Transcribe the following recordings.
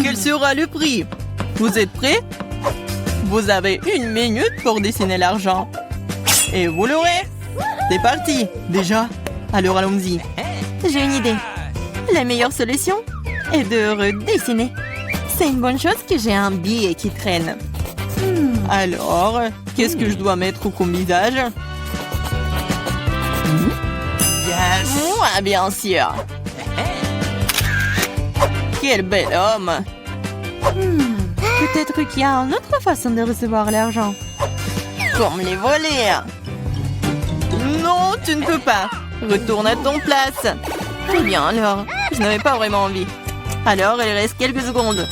quel sera le prix? Vous êtes prêts? Vous avez 1 minute pour dessiner l'argent. Et vous l'aurez. C'est parti. Déjà? Alors allons-y. J'ai une idée. La meilleure solution est de redessiner. C'est une bonne chose que j'ai un billet qui traîne. Alors, qu'est-ce que je dois mettre comme visage? Moi, bien sûr. Quel bel homme. Peut-être qu'il y a une autre façon de recevoir l'argent. Comme les voler. Non, tu ne peux pas. Retourne à ton place. Très bien, alors. Je n'avais pas vraiment envie. Alors, il reste quelques secondes.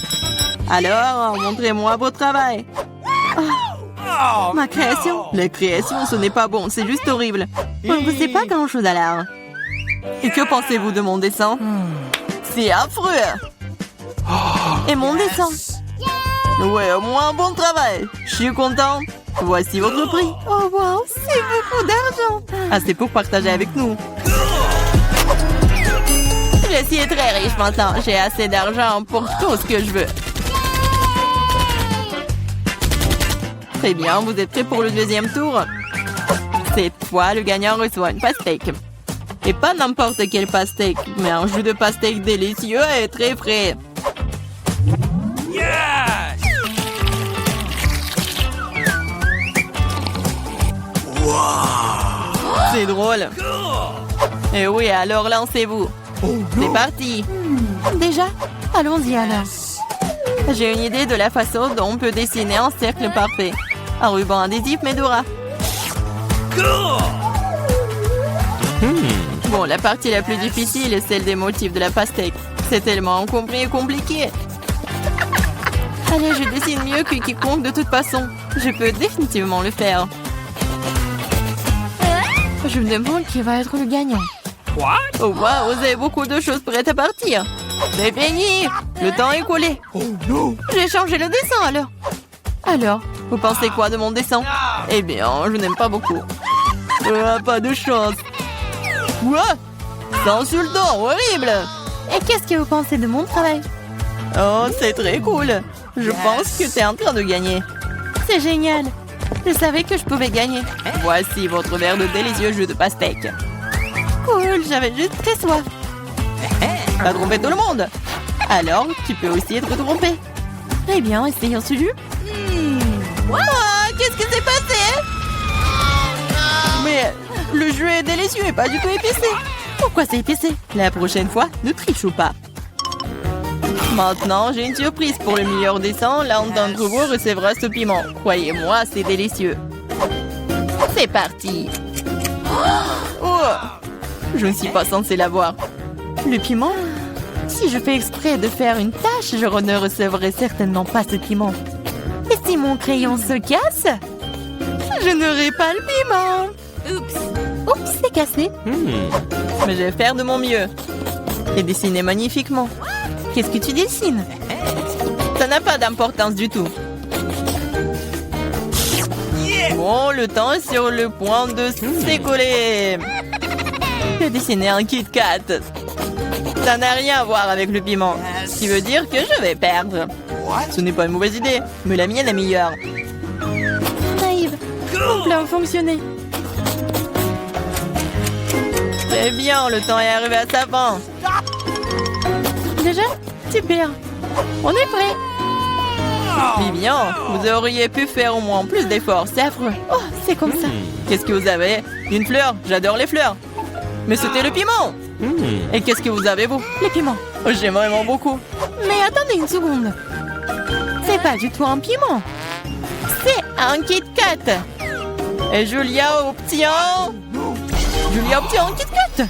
Alors, montrez-moi votre travail. Ma création. La création, ce n'est pas bon, c'est juste horrible. On ne sait pas grand-chose à l'art. Et que pensez-vous de mon dessin? C'est affreux. Et mon dessin? Ouais, au moins un bon travail. Je suis content. Voici votre prix. Oh wow, c'est beaucoup d'argent. Assez pour partager avec nous. Je suis très riche maintenant. J'ai assez d'argent pour tout ce que je veux. Très bien, vous êtes prêts pour le deuxième tour? Cette fois, le gagnant reçoit une pastèque. Et pas n'importe quelle pastèque, mais un jus de pastèque délicieux et très frais. C'est drôle. Et oui, alors lancez-vous. C'est parti. Déjà? Allons-y alors. J'ai une idée de la façon dont on peut dessiner un cercle parfait. Un ruban adhésif Medora. Bon, la partie la plus difficile est celle des motifs de la pastèque. C'est tellement encombré et compliqué. Allez, je dessine mieux que quiconque de toute façon. Je peux définitivement le faire. Je me demande qui va être le gagnant. Oh wow, vous avez beaucoup de choses prêtes à partir. C'est fini. Le temps est écoulé. J'ai changé le dessin alors. Alors, vous pensez quoi de mon dessin? Eh bien, je n'aime pas beaucoup. Pas de chance. Quoi? C'est insultant, horrible. Et qu'est-ce que vous pensez de mon travail? Oh, c'est très cool. Je pense que tu es en train de gagner. C'est génial. Je savais que je pouvais gagner. Voici votre verre de délicieux jus de pastèque. Cool, j'avais juste très soif. T'as trompé tout le monde. Alors, tu peux aussi être trompé. Eh bien, essayons ce jus. Qu'est-ce qui s'est passé? Mais le jus est délicieux et pas du tout épicé. Pourquoi c'est épicé? La prochaine fois, ne triche pas. Maintenant, j'ai une surprise pour le meilleur dessin. L'un d'entre vous recevra ce piment. Croyez-moi, c'est délicieux. C'est parti. Oh, je ne suis pas censée l'avoir. Le piment? Si je fais exprès de faire une tâche, je ne recevrai certainement pas ce piment. Et si mon crayon se casse, je n'aurai pas le piment. Oups, c'est cassé. Mais je vais faire de mon mieux. Et dessiner magnifiquement. Qu'est-ce que tu dessines? Ça n'a pas d'importance du tout. Bon, le temps est sur le point de s'écouler. J'ai dessiné un Kit Kat. Ça n'a rien à voir avec le piment. Ce qui veut dire que je vais perdre. Ce n'est pas une mauvaise idée, mais la mienne est meilleure. Naïve, mon plan a fonctionné. Très bien, le temps est arrivé à sa fin. Déjà? Super. On est prêt. Vivian, vous auriez pu faire au moins plus d'efforts, c'est affreux. Oh, c'est comme ça. Qu'est-ce que vous avez? Une fleur? J'adore les fleurs. Mais c'était le piment. Et qu'est-ce que vous avez, vous? Les piments. Oh, j'aime vraiment beaucoup. Mais attendez une seconde. C'est pas du tout un piment. C'est un Kit Kat. Et Julia obtient... Julia obtient un Kit Kat.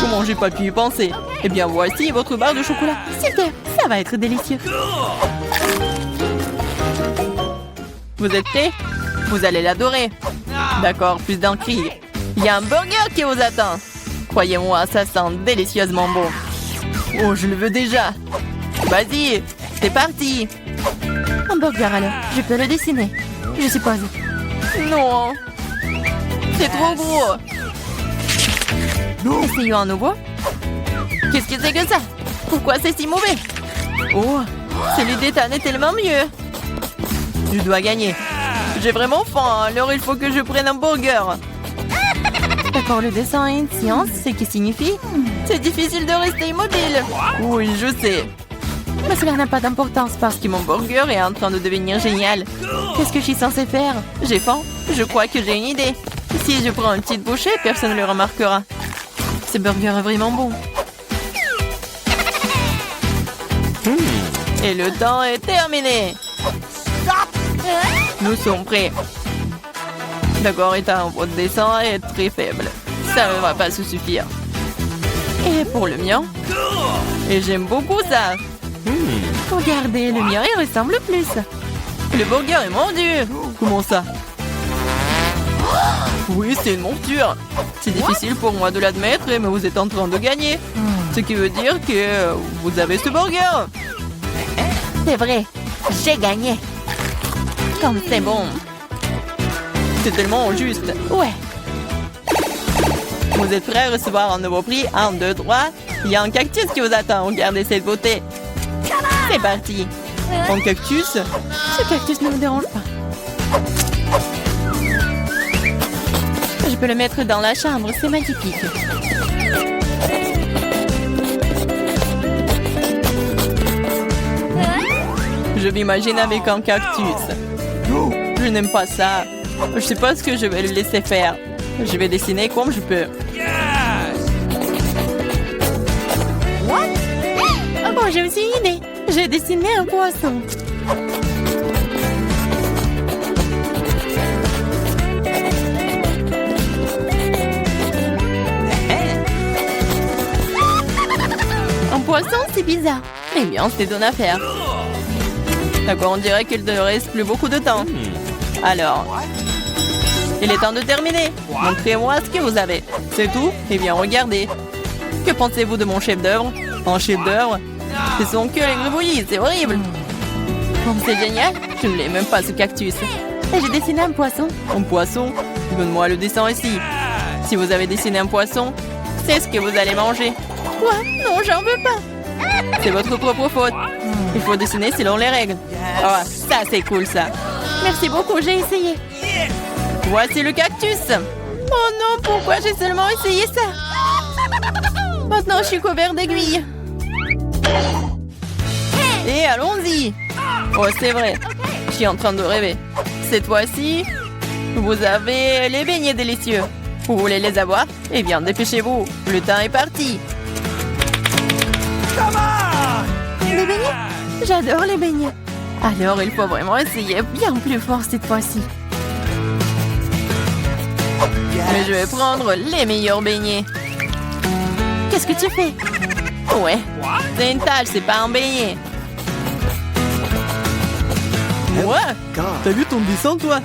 Comment j'ai pas pu y penser? Eh bien, voici votre barre de chocolat. Super, ça va être délicieux. Vous êtes prêts? Vous allez l'adorer. D'accord, plus d'un cri. Il y a un burger qui vous attend. Croyez-moi, ça sent délicieusement bon. Oh, je le veux déjà. Vas-y, c'est parti. Un burger alors, je peux le dessiner, je suppose. Non, c'est trop gros. Essayons à nouveau. Qu'est-ce que c'est que ça? Pourquoi c'est si mauvais? Oh, celui d'Ethan est tellement mieux. Je dois gagner. J'ai vraiment faim, alors il faut que je prenne un burger. D'accord, le dessin est une science, ce qui signifie... C'est difficile de rester immobile. Oui, je sais. Mais cela n'a pas d'importance parce que Mon burger est en train de devenir génial. qu'est-ce que je suis censée faire? J'ai faim. Je crois que j'ai une idée. Si je prends une petite bouchée, personne ne le remarquera. Ce burger est vraiment bon. Et le temps est terminé. Nous sommes prêts. D'accord, Ethan, votre dessin est très faible. Ça ne va pas se suffire. Et pour le mien? Et j'aime beaucoup ça. Regardez, le mien, il ressemble plus. Le burger est mordu. Comment ça? Oui, c'est une monture. C'est difficile pour moi de l'admettre, mais vous êtes en train de gagner. Ce qui veut dire que vous avez ce burger. C'est vrai, j'ai gagné. Comme c'est bon. C'est tellement juste. Ouais. Vous êtes prêts à recevoir un nouveau prix? 1, 2, 3. Il y a un cactus qui vous attend. Regardez cette beauté. C'est parti. Un cactus? Ce cactus ne me dérange pas. Je peux le mettre dans la chambre, c'est magnifique. Je m'imagine avec un cactus. Je n'aime pas ça. Je sais pas ce que je vais le laisser faire. Je vais dessiner comme je peux. Ah bon, j'ai aussi une idée. J'ai dessiné un poisson. Un poisson, c'est bizarre. Eh bien, c'est une affaire. D'accord, on dirait qu'il ne reste plus beaucoup de temps. Alors, il est temps de terminer. Montrez-moi ce que vous avez. C'est tout? Eh bien, regardez. Que pensez-vous de mon chef-d'œuvre? Un chef-d'œuvre? Ce sont que les gribouillis, c'est horrible. C'est génial. Je ne l'aime même pas, ce cactus. Et j'ai dessiné un poisson. Un poisson? Donne-moi le dessin ici. Si vous avez dessiné un poisson, c'est ce que vous allez manger. Quoi? Non, j'en veux pas. C'est votre propre faute. Il faut dessiner selon les règles. Oh, ça c'est cool ça. Merci beaucoup, j'ai essayé. Voici le cactus. Oh non, pourquoi j'ai seulement essayé ça? Maintenant, je suis couvert d'aiguilles. Et allons-y. Oh, c'est vrai. Je suis en train de rêver. Cette fois-ci, vous avez les beignets délicieux. Vous voulez les avoir? Eh bien, dépêchez-vous. Le temps est parti. Les beignets? J'adore les beignets. Alors, il faut vraiment essayer. Bien plus fort cette fois-ci. Mais je vais prendre les meilleurs beignets. Qu'est-ce que tu fais? Ouais, c'est une tâche, c'est pas un beignet. Ouais, t'as vu ton dessin, toi?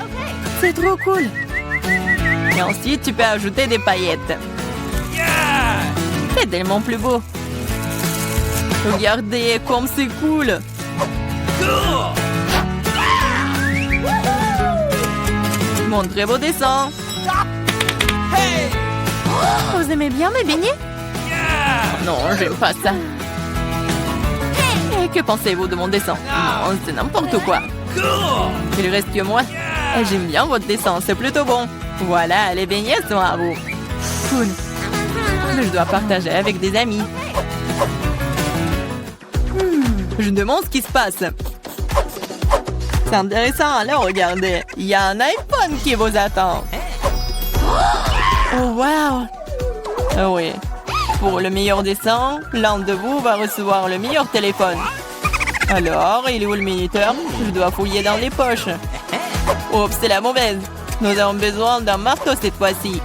C'est trop cool. Et ensuite, tu peux ajouter des paillettes. C'est tellement plus beau. Regardez comme c'est cool. Montrez vos dessins. Vous aimez bien mes beignets? Non, j'aime pas ça. Et que pensez-vous de mon dessin? Non, c'est n'importe quoi. Il reste que moi. Et j'aime bien votre dessin, c'est plutôt bon. Voilà, les beignets sont à vous. Cool. Je dois partager avec des amis. Je me demande ce qui se passe. C'est intéressant, alors regardez. Il y a un iPhone qui vous attend. Oh, wow. Ah oui. Pour le meilleur dessin, l'un de vous va recevoir le meilleur téléphone. Alors, il est où le minuteur? Je dois fouiller dans les poches. Oups, c'est la mauvaise. Nous avons besoin d'un marteau cette fois-ci.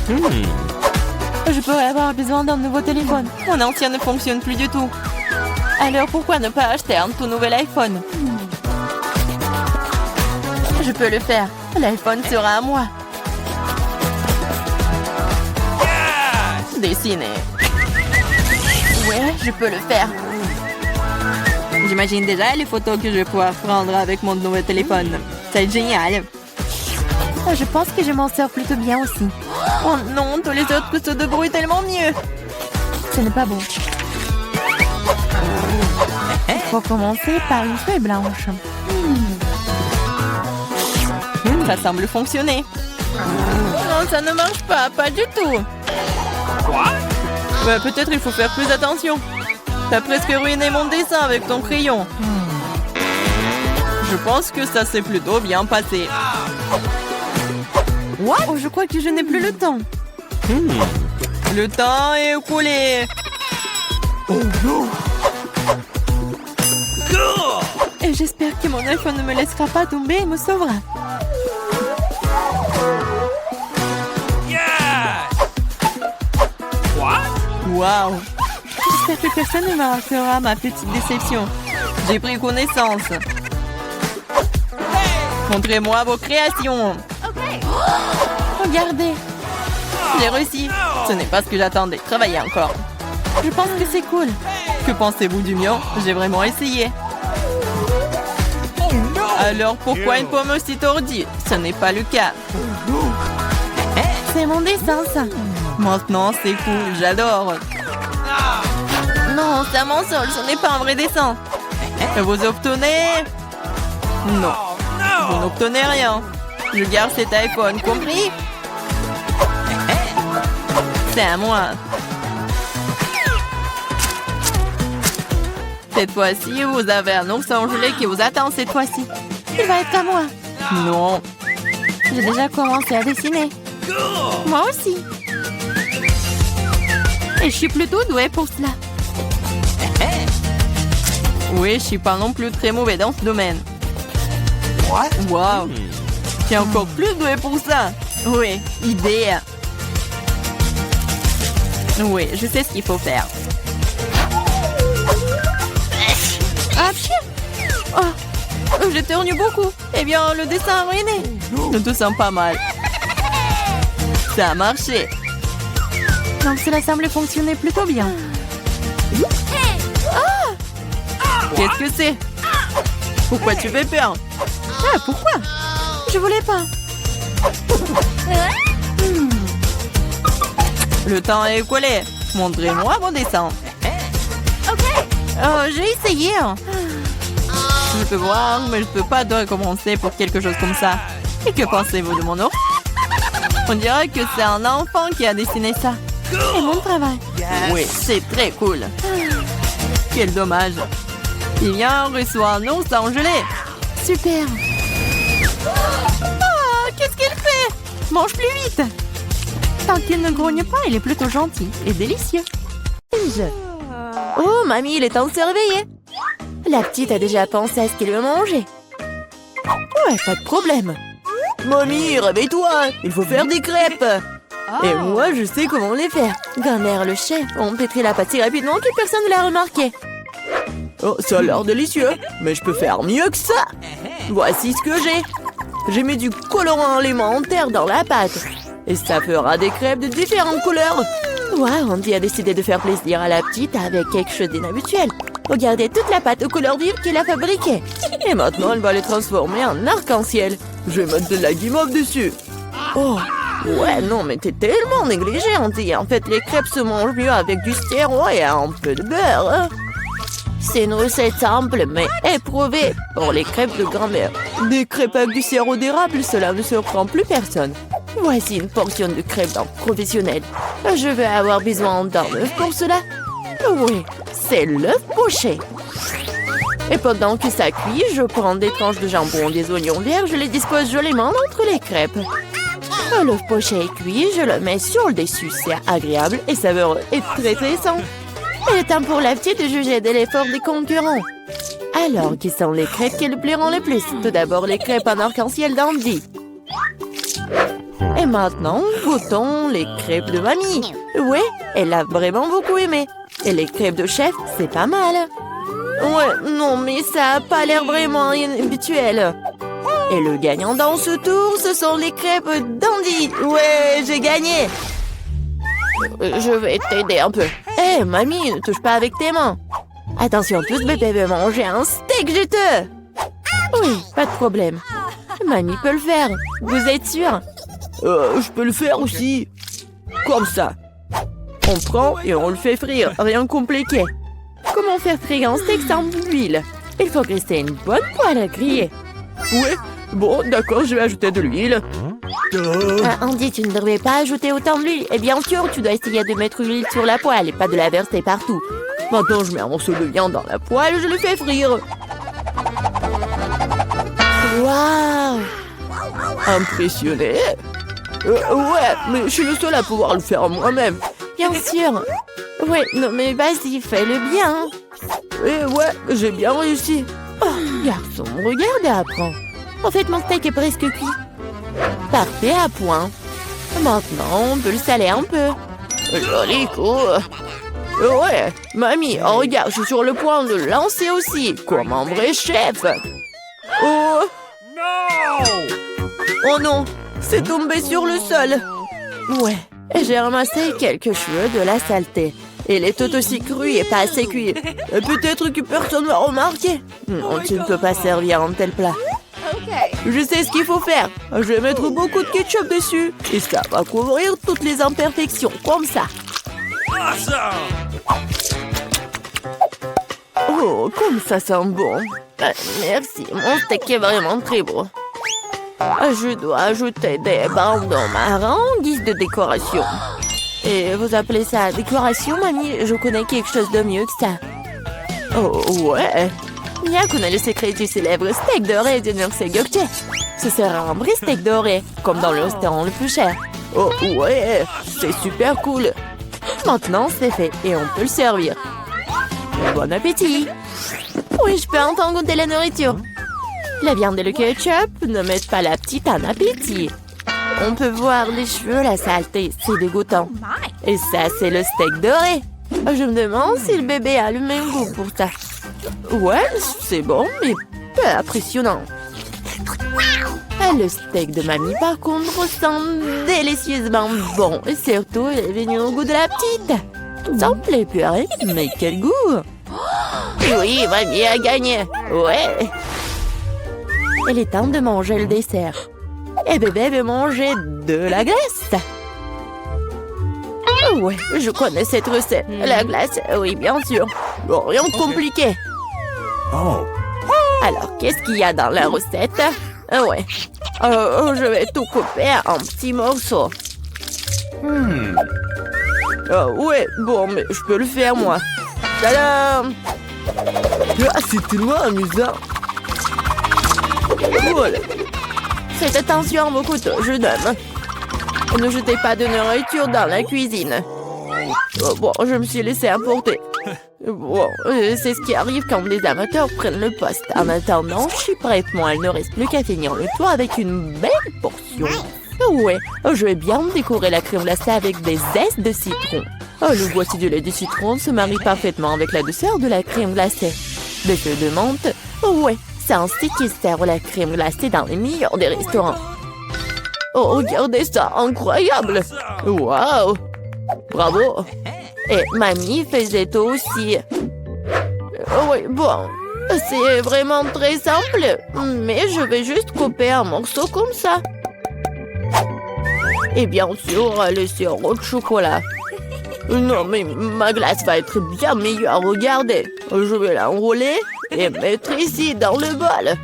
Je pourrais avoir besoin d'un nouveau téléphone. Mon ancien ne fonctionne plus du tout. Alors pourquoi ne pas acheter un tout nouvel iPhone? Je peux le faire. L'iPhone sera à moi. Dessiner. Ouais, je peux le faire. J'imagine déjà les photos que je vais pouvoir prendre avec mon nouveau téléphone. Ça va être génial. Je pense que je m'en sors plutôt bien aussi. Oh non, tous les autres se débrouillent tellement mieux. Ce n'est pas bon. Il faut commencer par une feuille blanche. Ça semble fonctionner. Non, ça ne marche pas, pas du tout. Ouais, peut-être il faut faire plus attention. T'as presque ruiné mon dessin avec ton crayon. Je pense que ça s'est plutôt bien passé. What? Oh, je crois que je n'ai plus le temps. Le temps est écoulé. Et j'espère que mon iPhone ne me laissera pas tomber et me sauvera. Waouh. J'espère que personne ne remarquera ma petite déception. J'ai pris connaissance. Montrez-moi vos créations. Regardez, J'ai réussi. Ce n'est pas ce que j'attendais. Travaillez encore. je pense que c'est cool. Que pensez-vous du mien? J'ai vraiment essayé. Alors pourquoi une pomme aussi tordue? Ce n'est pas le cas. C'est mon dessin, ça. Maintenant, c'est cool. J'adore. Non, c'est un mensonge. Ce n'est pas un vrai dessin. Et vous obtenez... Non. Vous n'obtenez rien. Je garde cet iPhone, compris? C'est à moi. Cette fois-ci, vous avez un ours gelé qui vous attend cette fois-ci. Il va être à moi. Non. J'ai déjà commencé à dessiner. Moi aussi. Et je suis plutôt douée pour cela. Oui, je suis pas non plus très mauvais dans ce domaine. Wow. Tu es encore plus doué pour ça. Oui, idée. Oui, je sais ce qu'il faut faire. Ah, tiens. Oh, J'éternue beaucoup. Eh bien, le dessin a ruiné. Je te sens pas mal. Ça a marché. donc cela semble fonctionner plutôt bien. Qu'est-ce que c'est? Pourquoi tu fais peur? Ah, pourquoi? Je voulais pas. Le temps est écoulé. Montrez-moi vos dessins. Oh, j'ai essayé. Je peux voir, mais je peux pas recommencer pour quelque chose comme ça. Et que pensez-vous de mon ours? On dirait que c'est un enfant qui a dessiné ça. C'est mon travail. Oui, c'est très cool. Quel dommage. Il vient reçoit un ours gelé. Super. Oh, qu'est-ce qu'il fait? Mange plus vite. Tant qu'il ne grogne pas, il est plutôt gentil et délicieux. Oh, mamie, il est temps de se réveiller. La petite a déjà pensé à ce qu'elle veut manger. Ouais, pas de problème. Mamie, réveille-toi, il faut faire des crêpes. Et moi, je sais comment les faire. Grand-mère, le chef, on pétrit la pâte si rapidement que personne ne l'a remarqué. Oh, ça a l'air délicieux, mais je peux faire mieux que ça. Voici ce que j'ai. J'ai mis du colorant alimentaire dans la pâte. Et ça fera des crêpes de différentes couleurs. Waouh, Andy a décidé de faire plaisir à la petite avec quelque chose d'inhabituel. Regardez toute la pâte aux couleurs vives qu'il a fabriquée. Et maintenant, elle va les transformer en arc-en-ciel. Je vais mettre de la guimauve dessus. Oh, ouais, non, mais t'es tellement négligé, Andy. En fait, les crêpes se mangent mieux avec du sirop et un peu de beurre. Hein. C'est une recette simple, mais éprouvée pour les crêpes de grand-mère. Des crêpes avec du sirop d'érable, cela ne surprend plus personne. Voici une portion de crêpes d'un professionnel. Je vais avoir besoin d'un œuf pour cela. Oui, c'est l'œuf poché. Et pendant que ça cuit, je prends des tranches de jambon, des oignons verts, je les dispose joliment entre les crêpes. L'œuf poché est cuit, je le mets sur le dessus. C'est agréable et savoureux et très sain. Il est temps pour la petite de juger de l'effort des concurrents. Alors, qui sont les crêpes qui le plairont le plus? Tout d'abord, les crêpes en arc-en-ciel d'Andy. Et maintenant, goûtons les crêpes de mamie. Oui, elle a vraiment beaucoup aimé. Et les crêpes de chef, c'est pas mal. Ouais, non, mais ça a pas l'air vraiment habituel. Et le gagnant dans ce tour, ce sont les crêpes d'Andy. Ouais, j'ai gagné. Je vais t'aider un peu. Hé, mamie, ne touche pas avec tes mains. Attention, tous bébé veut manger un steak juteux. Oui, pas de problème. Mamie peut le faire. Vous êtes sûr? Je peux le faire aussi. Comme ça. On prend et on le fait frire. Rien de compliqué. Comment faire frire un steak sans l'huile? Il faut graisser une bonne poêle à griller. Ouais, bon, d'accord, je vais ajouter de l'huile. Andy, tu ne devrais pas ajouter autant d'huile. Et bien sûr, tu dois essayer de mettre l'huile sur la poêle et pas de la verser partout. Maintenant, je mets un morceau de viande dans la poêle et je le fais frire. Waouh! Impressionné? Ouais, mais je suis le seul à pouvoir le faire moi-même. Bien sûr. Ouais, non mais vas-y, fais-le bien. Ouais, j'ai bien réussi. Oh, garçon, regarde et apprends. En fait, mon steak est presque cuit. Parfait à point. Maintenant, on peut le saler un peu. Joli coup. Ouais, mamie, oh, regarde, je suis sur le point de le lancer aussi, comme un vrai chef. Oh! Oh non, c'est tombé sur le sol. Ouais, j'ai ramassé quelques cheveux de la saleté. Il est tout aussi cru et pas assez cuit. Peut-être que personne va remarquer. Non, tu ne peux pas servir un tel plat. Je sais ce qu'il faut faire. Je vais mettre beaucoup de ketchup dessus. Et ça va couvrir toutes les imperfections, comme ça. Oh, comme ça sent bon. Merci, mon steak est vraiment très beau. Je dois ajouter des bandons marrons en guise de décoration. Et vous appelez ça décoration, mamie? Je connais quelque chose de mieux que ça. Oh, ouais. Mia connaît le secret du célèbre steak doré de Nurse Gökçe. Ce sera un vrai steak doré, comme dans le restaurant le plus cher. Oh, ouais, c'est super cool. Maintenant, c'est fait et on peut le servir. Bon appétit. Oui, je peux entendre goûter la nourriture. La viande et le ketchup ne mettent pas la petite en appétit. On peut voir les cheveux, la saleté, c'est dégoûtant. Et ça, c'est le steak doré. Je me demande si le bébé a le même goût pour ça. Ouais, c'est bon, mais peu impressionnant. Le steak de mamie, par contre, sent délicieusement bon. Et surtout, il est venu au goût de la petite. Ça me plaît purée, mais quel goût! Oui, mamie a gagné. Ouais. Il est temps de manger le dessert. Et bébé veut manger de la glace. Ouais, je connais cette recette. La glace, oui, bien sûr. Bon, rien de compliqué. Alors, qu'est-ce qu'il y a dans la recette? Ouais. Je vais tout couper en petits morceaux. Ouais, bon, mais je peux le faire, moi. Tadam! Ah, c'est tellement amusant. Voilà. Faites attention à vos couteaux, jeune homme. Ne jetez pas de nourriture dans la cuisine. Bon, je me suis laissé emporter. Bon, c'est ce qui arrive quand des amateurs prennent le poste. En attendant, je suis prête, moi. Il ne reste plus qu'à finir le tour avec une belle portion. Ouais, je vais bien décorer la crème glacée avec des zestes de citron. Le voici du lait de citron se marie parfaitement avec la douceur de la crème glacée. Des feuilles de menthe. Ouais, c'est ainsi qu'ils servent la crème glacée dans les meilleurs des restaurants. Oh, regardez ça, incroyable! Waouh! Bravo! Et mamie faisait tout aussi. Oui, bon, c'est vraiment très simple, mais je vais juste couper un morceau comme ça. Et bien sûr, le sirop de chocolat. Non, mais ma glace va être bien meilleure, regardez. Je vais l'enrouler et mettre ici dans le bol.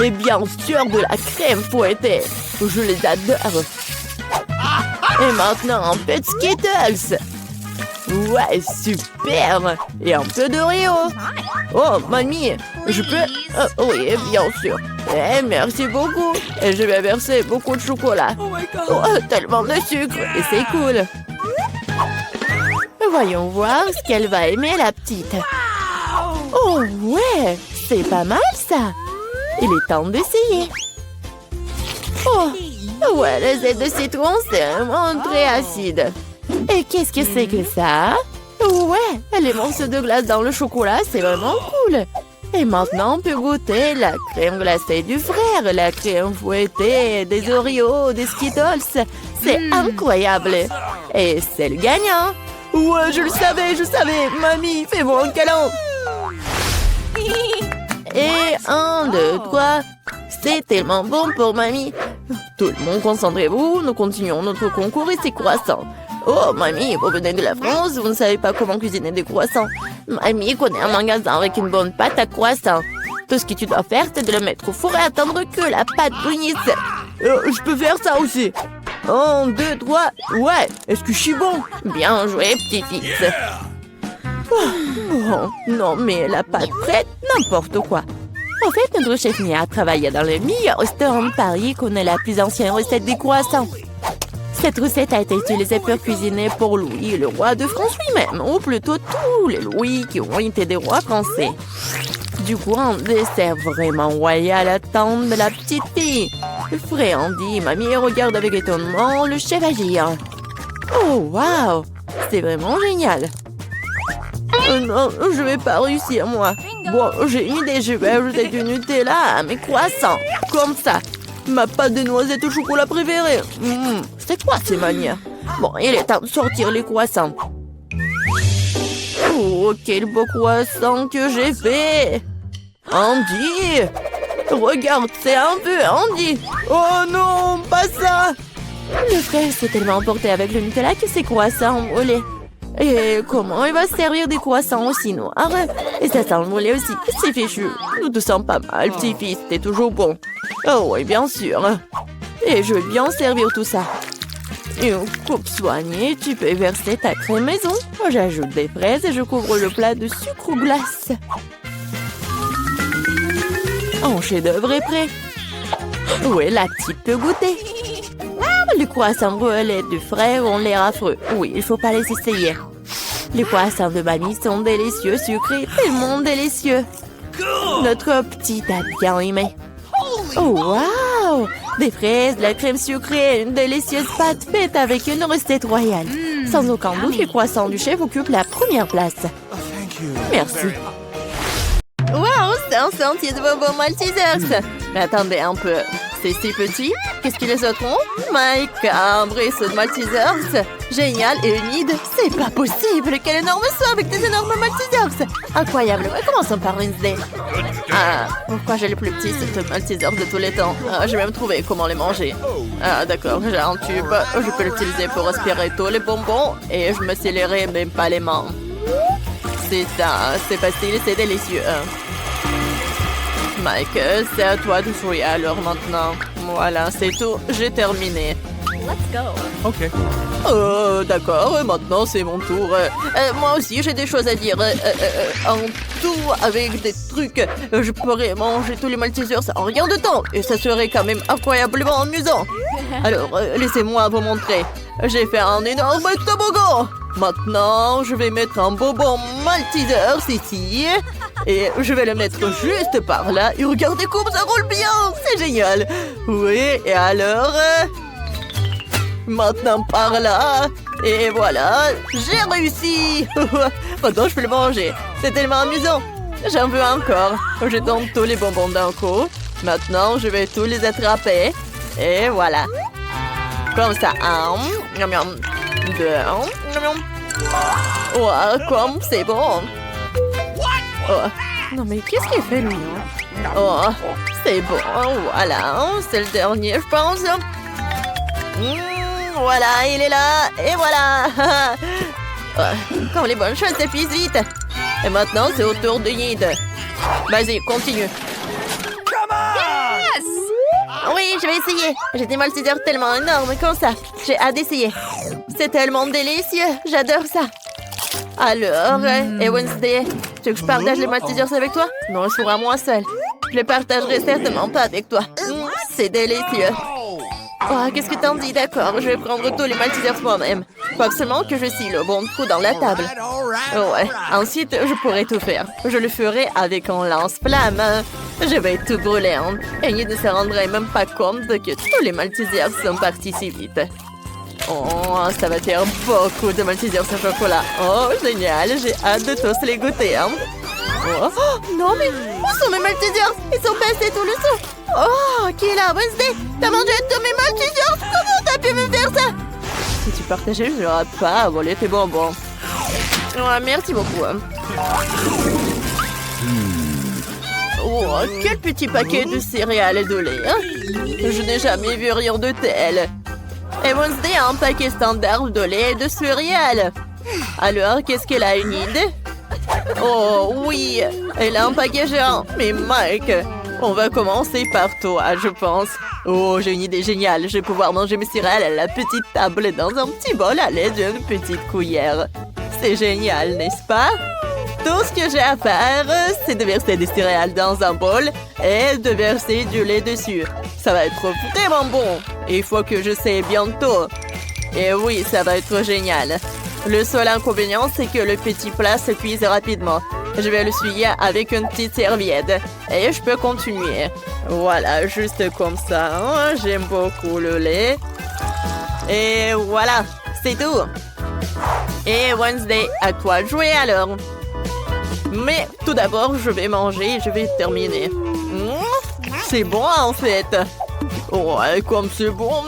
Et bien sûr, de la crème fouettée. Je les adore. Et maintenant, un peu de Skittles. Ouais, super. Et un peu d'Oreo. Oh, mamie, je peux... oui, bien sûr. Eh, merci beaucoup. Et je vais verser beaucoup de chocolat. Oh, tellement de sucre. Et c'est cool. Voyons voir ce qu'elle va aimer, la petite. Oh, ouais, c'est pas mal, ça. Il est temps d'essayer. Oh, ouais, le zeste de citron, c'est vraiment très acide. Et qu'est-ce que c'est que ça? Ouais, les morceaux de glace dans le chocolat, c'est vraiment cool. Et maintenant, on peut goûter la crème glacée du frère, la crème fouettée, des Oreos, des Skittles. C'est incroyable. Et c'est le gagnant. Ouais, je le savais. Mamie, fais-moi un câlin. Et 1, 2, 3. C'est tellement bon pour mamie. Tout le monde, concentrez-vous. Nous continuons notre concours et c'est croissant. Oh, mamie, vous venez de la France, vous ne savez pas comment cuisiner des croissants. Mamie connaît un magasin avec une bonne pâte à croissant. Tout ce que tu dois faire, c'est de le mettre au four et attendre que la pâte bouillisse. Je peux faire ça aussi. 1, 2, 3. Ouais, est-ce que je suis bon? Bien joué, petit-fils. Bon, non, mais la pâte prête, n'importe quoi. En fait, notre chef Mia travaille dans le meilleur restaurant de Paris qu'on ait la plus ancienne recette des croissants. Cette recette a été utilisée pour cuisiner pour Louis, le roi de France lui-même, ou plutôt tous les Louis qui ont été des rois français. Du coup, un dessert vraiment royal attend de la petite fille. Frais Andy, mamie regarde avec étonnement le chef agir. Oh, waouh! C'est vraiment génial! Non, je vais pas réussir, moi. Bon, j'ai une idée, je vais ajouter du Nutella à mes croissants. Comme ça. Ma pâte de noisette au chocolat préférée. C'est quoi ces manières? Bon, il est temps de sortir les croissants. Oh, quel beau croissant que j'ai fait! Andy! Regarde, c'est un peu Andy! Oh non, pas ça! Le frère s'est tellement emporté avec le Nutella que ses croissants ont brûlé. Et comment il va se servir des croissants aussi noirs? Et ça sent le mollet aussi. C'est fichu. Nous te sens pas mal, petit-fils. T'es toujours bon. Oh oui, bien sûr. Et je vais bien servir tout ça. Une coupe soignée, tu peux verser ta crème maison. Moi, j'ajoute des fraises et je couvre le plat de sucre ou glace. Un chef-d'œuvre est prêt. Oui, la petite peut goûter. Les croissants brûlés du frère ont l'air affreux. Oui, il faut pas les essayer. Les croissants de mamie sont délicieux, sucrés, tellement délicieux. Notre petite a bien aimé. Oh, waouh! Des fraises, de la crème sucrée, une délicieuse pâte faite avec une recette royale. Sans aucun doute, les croissants du chef occupent la première place. Merci. Waouh, c'est un sentier de bonbons Maltesers. Mais attendez un peu. C'est si petit. Qu'est-ce que les autres ont? Mike, un ruisseau de Maltesers. Génial et humide. C'est pas possible. Quel énorme seau avec des énormes Maltesers. Incroyable. Ouais, commençons par Wednesday. Ah, pourquoi j'ai le plus petit set de Maltesers de tous les temps? J'ai même trouvé comment les manger. Ah, d'accord. J'ai un tube. Je peux l'utiliser pour aspirer tous les bonbons. Et je me scelerai même pas les mains. C'est ça. C'est facile. C'est délicieux. Mike, c'est à toi de jouer alors maintenant. Voilà, c'est tout. J'ai terminé. Let's go. Okay. D'accord, maintenant c'est mon tour. Moi aussi j'ai des choses à dire. En tout, avec des trucs, je pourrais manger tous les Maltesers en rien de temps. Et ça serait quand même incroyablement amusant. Alors, laissez-moi vous montrer. J'ai fait un énorme toboggan. Maintenant, je vais mettre un bonbon Maltesers ici. Et je vais le mettre juste par là. Et regardez comme ça roule bien. C'est génial. Oui, et alors... maintenant par là. Et voilà, j'ai réussi. Maintenant, je peux le manger. C'est tellement amusant. J'en veux encore. Je tombe tous les bonbons d'un coup. Maintenant, je vais tous les attraper. Et voilà. Comme ça. 1, miam miam. 2, miam miam. Oh, comme c'est bon. Oh. Non, mais qu'est-ce qu'il fait, lui? Oh, c'est bon. Voilà, c'est le dernier, je pense. Voilà, il est là. Et voilà. Comme les bonnes choses s'épuisent vite. Et maintenant, c'est au tour de Yid. Vas-y, continue. Yes! Oui, je vais essayer. J'ai des Maltesers tellement énormes comme ça. J'ai hâte d'essayer. C'est tellement délicieux. J'adore ça. Alors, et Wednesday, tu veux que je partage les Maltesers avec toi? Non, je serai moi seule. Je les partagerai certainement pas avec toi. C'est délicieux. Oh, qu'est-ce que t'en dis? D'accord, je vais prendre tous les Maltesers moi-même. Faut absolument que je scie le bon trou dans la table. Ouais, ensuite, je pourrai tout faire. Je le ferai avec un lance-flamme. Je vais tout brûler. Et il ne se rendrait même pas compte que tous les Maltesers sont partis si vite. Oh, ça va faire beaucoup de Maltesers au chocolat. Oh, génial, j'ai hâte de tous les goûter. Oh, non mais, où sont mes Maltesers? Ils sont passés tout le saut. Oh, qui est là, Wednesday? T'as mangé tous mes Maltesers? Comment t'as pu me faire ça? Si tu partageais, je n'aurais pas volé tes bonbons. Ouais, merci beaucoup. Oh, quel petit paquet de céréales et de lait. Je n'ai jamais vu rien de tel. Et Wednesday a un paquet standard de lait et de céréales. Alors, qu'est-ce qu'elle a, une idée? Oh oui, elle a un paquet géant. Mais Mike, on va commencer par toi, je pense. Oh, j'ai une idée géniale. Je vais pouvoir manger mes céréales à la petite table dans un petit bol à l'aide d'une petite cuillère. C'est génial, n'est-ce pas? Tout ce que j'ai à faire, c'est de verser des céréales dans un bol et de verser du lait dessus. Ça va être vraiment bon. Il faut que je sais bientôt. Et oui, ça va être génial. Le seul inconvénient, c'est que le petit plat se cuise rapidement. Je vais le souiller avec une petite serviette. Et je peux continuer. Voilà, juste comme ça. J'aime beaucoup le lait. Et voilà, c'est tout. Et Wednesday, à toi de jouer alors. Mais tout d'abord, je vais manger et je vais terminer. C'est bon en fait. Ouais, comme c'est bon.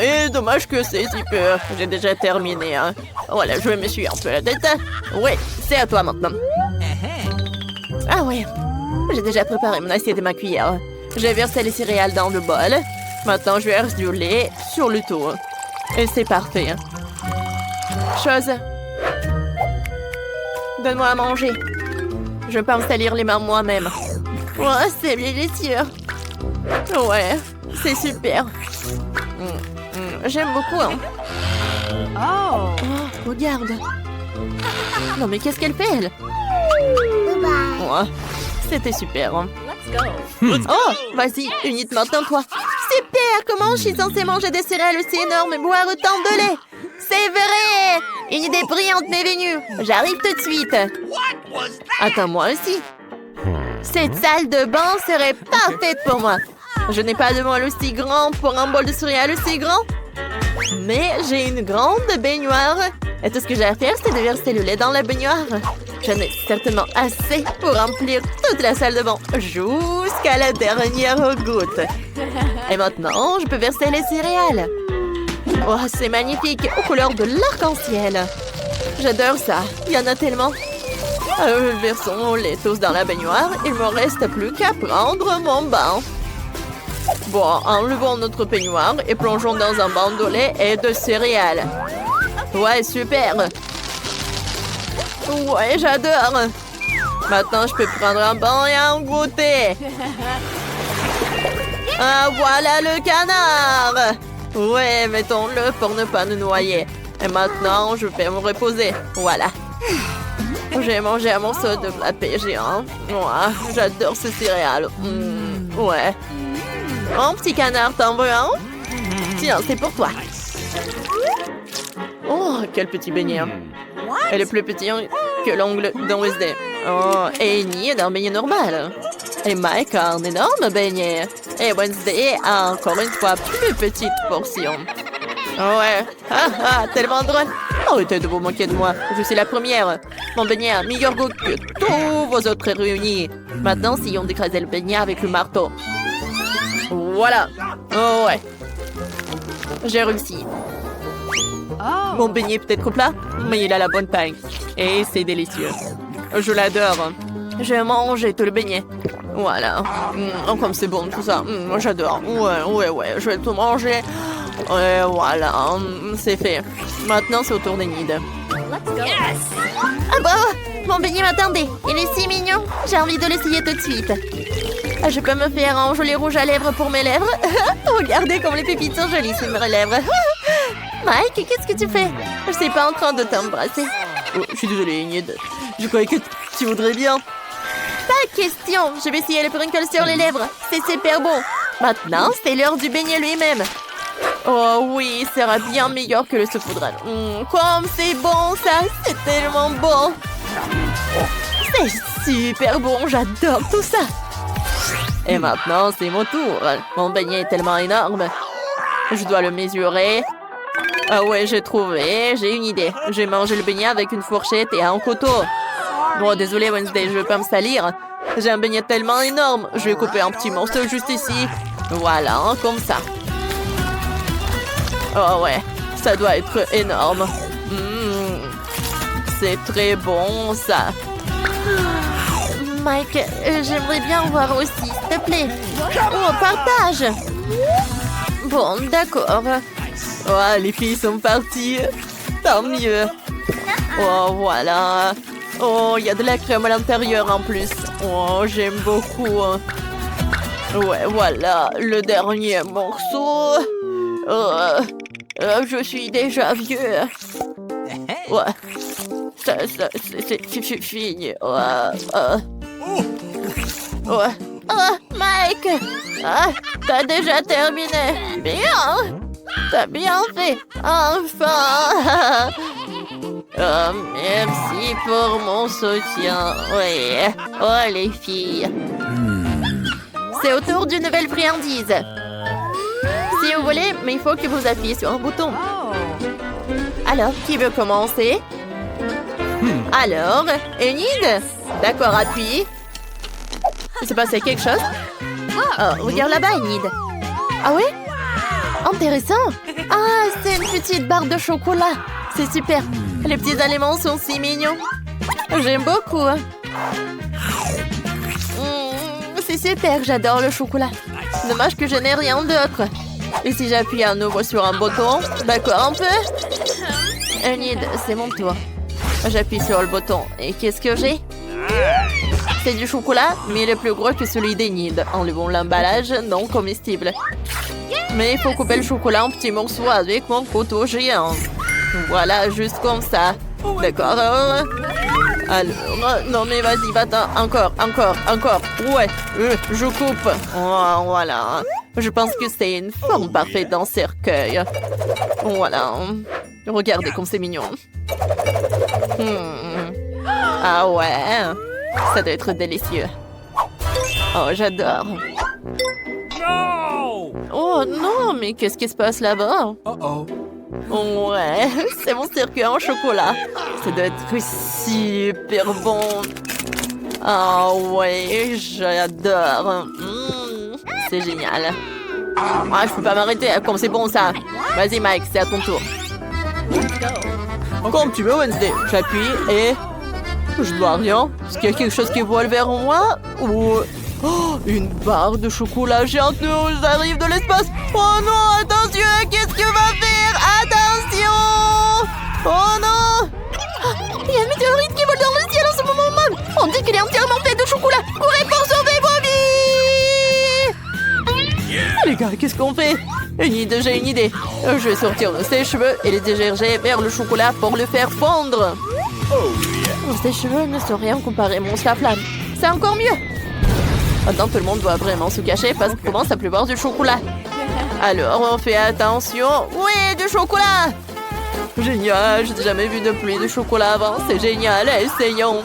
Et dommage que c'est si peu. J'ai déjà terminé. Hein. Voilà, je me suis un peu la tête. Ouais, c'est à toi maintenant. Ah ouais, j'ai déjà préparé mon assiette et ma cuillère. J'ai versé les céréales dans le bol. Maintenant, je verse du lait sur le tout. Et c'est parfait. Chose. Donne-moi à manger. Je peux me salir les mains moi-même. Oh, c'est délicieux. Ouais, c'est super. J'aime beaucoup. Hein. Oh, regarde. Non, mais qu'est-ce qu'elle fait, elle? Ouais, c'était super. Hein. Oh, vas-y, unite maintenant, toi. Super, comment je suis censée manger des céréales aussi énormes et boire autant de lait? C'est vrai! Une idée brillante m'est venue. J'arrive tout de suite. Attends, moi aussi. Cette salle de bain serait parfaite pour moi. Je n'ai pas de bol aussi grand pour un bol de céréales aussi grand. Mais j'ai une grande baignoire. Et tout ce que j'ai à faire, c'est de verser le lait dans la baignoire. J'en ai certainement assez pour remplir toute la salle de bain jusqu'à la dernière goutte. Et maintenant, je peux verser les céréales. Oh, c'est magnifique, aux couleurs de l'arc-en-ciel. J'adore ça, il y en a tellement. Versons les tous dans la baignoire. Il me reste plus qu'à prendre mon bain. Bon, enlevons notre baignoire et plongeons dans un bain de lait et de céréales. Ouais, super. Ouais, j'adore. Maintenant, je peux prendre un bain et un goûter. Ah, voilà le canard. Ouais, mettons-le pour ne pas nous noyer. Et maintenant, je vais me reposer. Voilà. J'ai mangé un morceau de pâté géant. Ouais, j'adore ce céréales. Ouais. Un petit canard, t'en veux un? Tiens, c'est pour toi. Oh, quel petit beignet. Elle est plus petit que l'ongle de Wednesday. Oh, et Annie est un beignet normal. Et Mike a un énorme beignet. Et Wednesday a encore une fois plus petite portion. Ouais, tellement drôle. Arrêtez de vous moquer de moi. Je suis la première. Mon beignet a meilleur goût que tous vos autres réunis. Maintenant, essayons d'écraser le beignet avec le marteau. Voilà. Oh ouais. J'ai réussi. Mon beignet peut être plat, mais il a la bonne taille. Et c'est délicieux. Je l'adore. Je mange tout le beignet. Voilà. Comme c'est bon tout ça. J'adore. Ouais. Je vais tout manger. Et voilà. C'est fait. Maintenant, c'est au tour d'Enid. Ah bah, mon beignet m'attendait. Il est si mignon. J'ai envie de l'essayer tout de suite. Je peux me faire un joli rouge à lèvres pour mes lèvres. Regardez comme les pépites sont jolies sur mes lèvres. Mike, qu'est-ce que tu fais? Je suis pas en train de t'embrasser. Oh, je suis désolée, Enid. Je croyais que tu voudrais bien. Pas question. Je vais essayer le sprinkle sur les lèvres. C'est super bon. Maintenant, c'est l'heure du beignet lui-même. Oh oui, ça sera bien meilleur que le saupoudrage. Comme c'est bon ça. C'est tellement bon. C'est super bon. J'adore tout ça. Et maintenant, c'est mon tour. Mon beignet est tellement énorme. Je dois le mesurer. Ah ouais, j'ai trouvé. J'ai une idée. Je vais manger le beignet avec une fourchette et un couteau. Bon, désolé Wednesday, je vais pas me salir. J'ai un beignet tellement énorme. Je vais couper un petit morceau juste ici. Voilà, comme ça. Oh ouais, ça doit être énorme. C'est très bon, ça. Mike, j'aimerais bien en voir aussi, s'il te plaît. Oh, partage. Bon, d'accord. Oh, les filles sont parties. Tant mieux. Oh, voilà. Oh, il y a de la crème à l'intérieur en plus. Oh, j'aime beaucoup. Ouais, voilà, le dernier morceau. Je suis déjà vieux. Ouais. C'est fini. Ouais. Oh, Mike! Ah, t'as déjà terminé. Bien! T'as bien fait. Enfin! Oh, merci pour mon soutien. Oui. Oh, les filles. C'est au tour d'une nouvelle friandise. Si vous voulez, mais il faut que vous appuyez sur un bouton. Alors, qui veut commencer? Alors, Enid? D'accord, appuie. Il s'est passé quelque chose? Oh, regarde là-bas, Enid. Ah oui? Intéressant. Ah, c'est une petite barre de chocolat. C'est super. Les petits aliments sont si mignons. J'aime beaucoup. C'est super, j'adore le chocolat. Dommage que je n'ai rien d'autre. Et si j'appuie à nouveau sur un bouton? D'accord, un peu? Enid, c'est mon tour. J'appuie sur le bouton. Et qu'est-ce que j'ai? C'est du chocolat, mais il est plus gros que celui d'Enid. Enlevons l'emballage non comestible. Mais il faut couper le chocolat en petits morceaux avec mon couteau géant. Voilà, juste comme ça. D'accord. Alors, non mais vas-y, va-t'en. Encore. Ouais, je coupe. Oh, voilà. Je pense que c'est une forme parfaite d'un cercueil. Voilà. Regardez comme c'est mignon. Ah ouais. Ça doit être délicieux. Oh, j'adore. Oh non, mais qu'est-ce qui se passe là-bas? Ouais, c'est mon cercueil en chocolat. Ça doit être super bon. Ah ouais, j'adore. C'est génial. Ah, je peux pas m'arrêter, comme c'est bon ça. Vas-y Mike, c'est à ton tour. Comme tu veux Wednesday. J'appuie et... Je dois rien. Est-ce qu'il y a quelque chose qui vole vers moi? Ou... Oh, une barre de chocolat géante nous arrive de l'espace. Oh non, attention, qu'est-ce que va faire? Attention! Oh non! Il y a une météorite qui vole dans le ciel en ce moment même. On dit qu'il est entièrement fait de chocolat. Courez pour sauver vos vies! Les gars, qu'est-ce qu'on fait? J'ai une idée. Je vais sortir de ses cheveux et les dégerger vers le chocolat pour le faire fondre. Ces cheveux ne sont rien comparé à mon flamme. C'est encore mieux. Maintenant, tout le monde doit vraiment se cacher parce qu'il commence à pleuvoir du chocolat. Alors, on fait attention. Oui, du chocolat! Génial, j'ai jamais vu de pluie de chocolat avant. C'est génial, essayons.